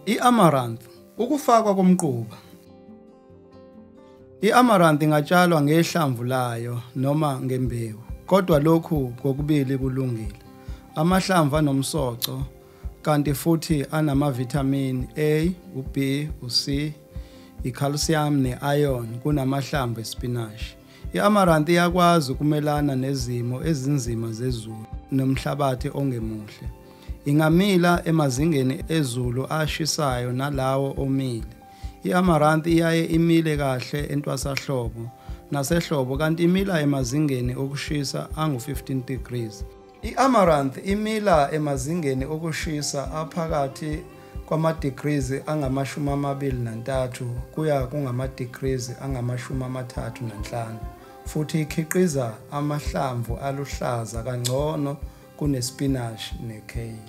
I-amaranth, ukufakwa komquba. I-amaranth ingatshalwa ngehlamvu layo noma ngembewu, kodwa lokhu kokubili kulungile. Amahlamvu anomsoco kanti futhi anamavithamini A, u-B, u-C, i-calcium ne-iron kunamahlamvu espinashi. I-amaranth iyakwazi ukumelana nezimo ezinzima zezulu nomhlabathi ongemuhle. Ingamila emazingeni ezulu ashisayo nalawo omile. I-amaranth iyaye imile kahle entwasahlobo nasehlobo kanti imila emazingeni okushisa angu-15 degrees. I-amaranth imila emazingeni okushisa aphakathi kwama-degrees angama-23 kuya kungama-degrees angama-35 futhi ikhiqiza amahlamvu aluhlaza kangcono kunespinashi ne-kale.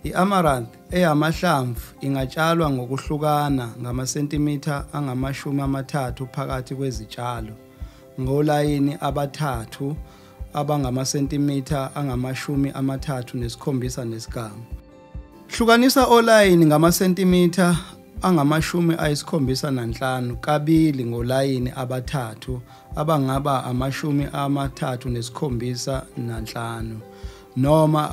I-amaranth eyamahlamvu ingatshalwa ngokuhlukana ngamasentimitha angama-30 phakathi kwezitshalo ngolayini abathathu abangamasentimitha angama-37 nesigamu. Hlukanisa olayini ngamasentimitha angama-75 kabili ngolayini abathathu abangaba ama-37 noma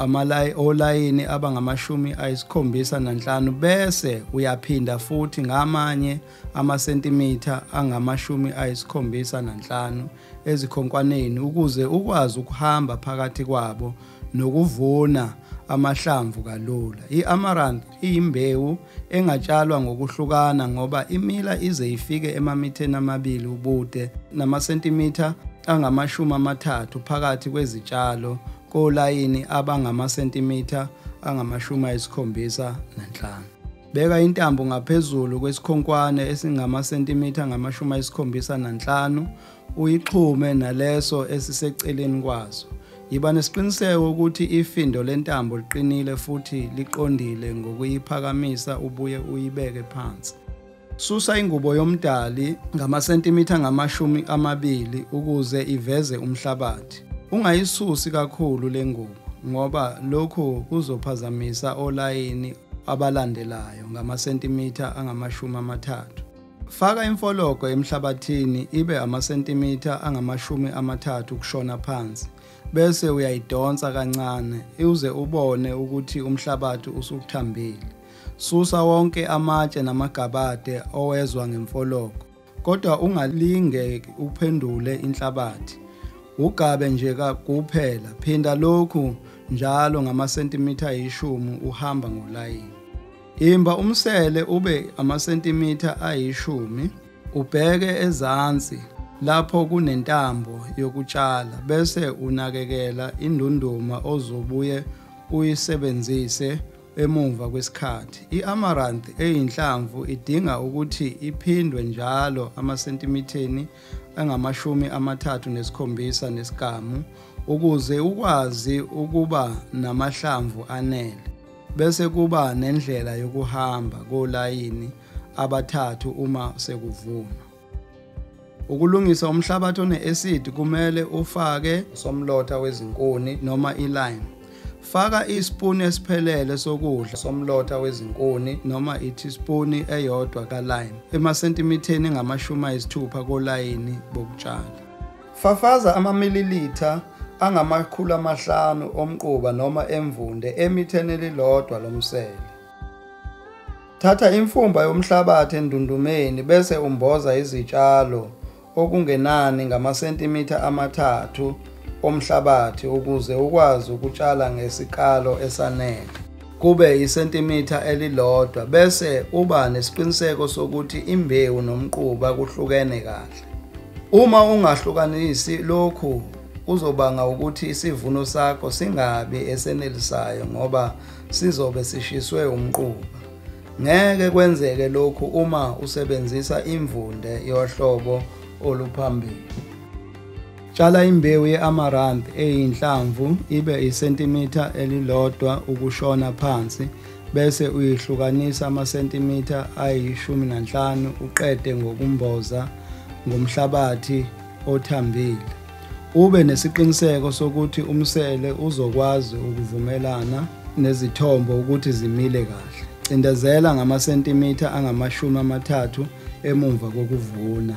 olayini abangama-75 bese uyaphinda futhi ngamanye amasentimitha angama-75 ezikhonkwaneni ukuze ukwazi ukuhamba phakathi kwabo nokuvuna amahlamvu kalula. I-amaranth iyimbewu engatshalwa ngokuhlukana ngoba imila ize ifike emamitheni 2 ubude namasentimitha angama-30 phakathi kwezitshalo kolayini abangamasentimitha angama-75. Beka intambo ngaphezulu kwesikhonkwane esingamasentimitha angama-75 uyixhume naleso esiseceleni kwazo. Yiba nesiqiniseko ukuthi ifindo lentambo liqinile futhi liqondile ngokuyiphakamisa ubuye uyibeke phansi. Susa ingubo yomdali ngamasentimitha angama-20 ukuze iveze umhlabathi. Ungayisusi kakhulu le ngubo ngoba lokhu kuzophazamisa olayini abalandelayo ngamasentimitha angama-30. Faka imfoloko emhlabathini ibe amasentimitha angama-30 kushona phansi. Bese uyayidonsa kancane uze ubone ukuthi umhlabathi usuthambile. Susa wonke amatshe namagabade owezwa ngemfoloko, kodwa ungalinge uphendule inhlabathi. Ugabe nje kuphela, phinda lokhu njalo ngamasentimitha 10 uhamba ngolayini. Imba umsele ube amasentimitha 10, ubheke ezansi lapho kunentambo yokutshala bese unakekela indunduma ozobuye uyisebenzise emuva kwesikhathi. I-amaranth eyinhlamvu idinga ukuthi iphindwe njalo amasentimiteni angama-37 nesigamu ukuze ukwazi ukuba namahlamvu anele. Bese kuba nendlela yokuhamba kolayini abathathu uma sekuvunwa. Ukulungisa umhlabathi one-acid kumele ufake somlotha wezinkuni noma i-lime. Faka isipuni esiphelele sokudla somlotha wezinkuni noma i-teaspoon eyodwa ka-lime emasentimiteni angama-60 kolayini bokutshala. Fafaza amamililitha angama-500 omquba noma emvunde emitheni elilodwa lomsele. Thatha imfumba yomhlabathi endundumeni bese umboza izitshalo okungenani ngamasentimitha 3 omhlabathi ukuze ukwazi ukutshala ngesikalo esanele. Kube isentimitha elilodwa bese uba nesiqiniseko sokuthi imbewu nomquba kuhlukene kahle. Uma ungahlukanisi lokhu uzobanga ukuthi isivuno sakho singabi esenelisayo ngoba sizobe sishiswe umquba. Ngeke kwenzeke lokhu uma usebenzisa imvunde yohlobo oluphambili. Tshala imbewu ye-amaranth eyinhlamvu ibe isentimitha elilodwa ukushona phansi bese uyihlukanisa amasentimitha 15 uqede ngokumboza ngomhlabathi othambile. Ube nesiqiniseko sokuthi umsele uzokwazi ukuvumelana nezithombo ukuthi zimile kahle. Cindezela ngamasentimitha angama-30 emumva kokuvuna.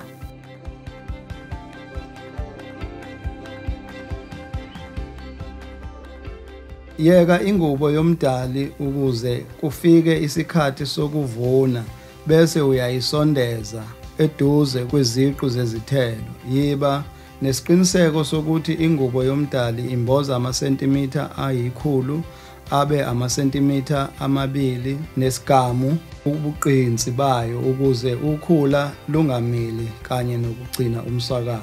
Yeka ingubo yomdali ukuze kufike isikhathi sokuvuna bese uyayisondeza eduze kweziqu zezithelo. Yiba nesiqiniseko sokuthi ingubo yomdali imboza amasentimitha ayi-100 abe amasentimitha 2 nesigamu ubuqinsi bayo ukuze ukhula lungamili kanye nokugcina umswakamo.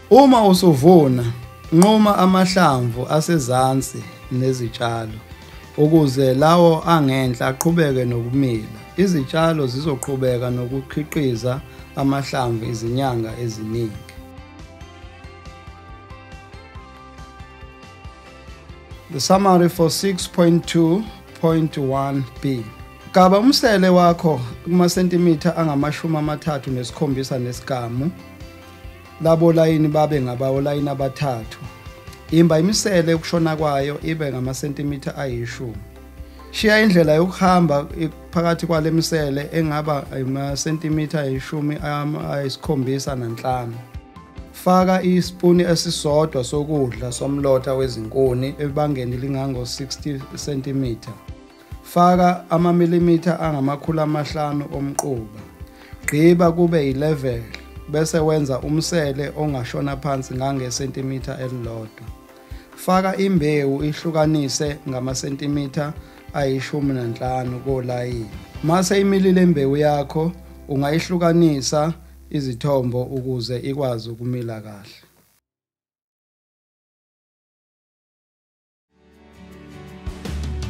Uma usuvuna, nquma amahlamvu asezansi nezitshalo ukuze lawo angenhla aqhubeke nokumila. Izitshalo zizoqhubeka nokukhiqiza amahlamvu izinyanga eziningi. The summary for 6.2.1b. Gaba umsele wakho kumasentimitha angama-37 nesigamu. Labo layini babe ngabawolayini abathathu. Imba imisele ukushona kwayo ibe ngamasentimitha ayi-10. Shiya indlela yokuhamba phakathi kwale misele engaba amasentimitha ayi-15. Faka isipuni esisodwa sokudla somlotha wezinkuni ebangeni lingango-60 cm. Faka amamilimitha angama-500 omquba. Gqiba kube yi-level bese wenza umsele ongashona phansi ngangesentimitha elilodwa. Faka imbewu ihlukanise ngamasentimitha ayi-15 kolayini. Mase imilile imbewu yakho ungayihlukanisa izithombo ukuze ikwazi ukumila kahle.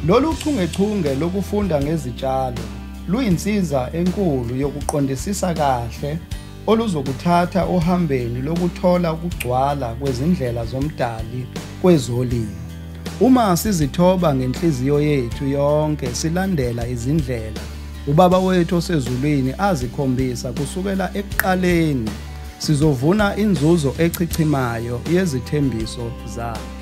Lolu chungechunge lokufunda ngezitshalo luyinsiza enkulu yokuqondisisa kahle oluzokuthatha ohambeni lokuthola ukugcwala kwezindlela zomdali kwezolimo. Uma sizithoba ngenhliziyo yethu yonke silandela izindlela ubaba wethu osezulwini azikhombisa kusukela ekuqaleni, sizovuna inzuzo echichimayo yezithembiso zakhe.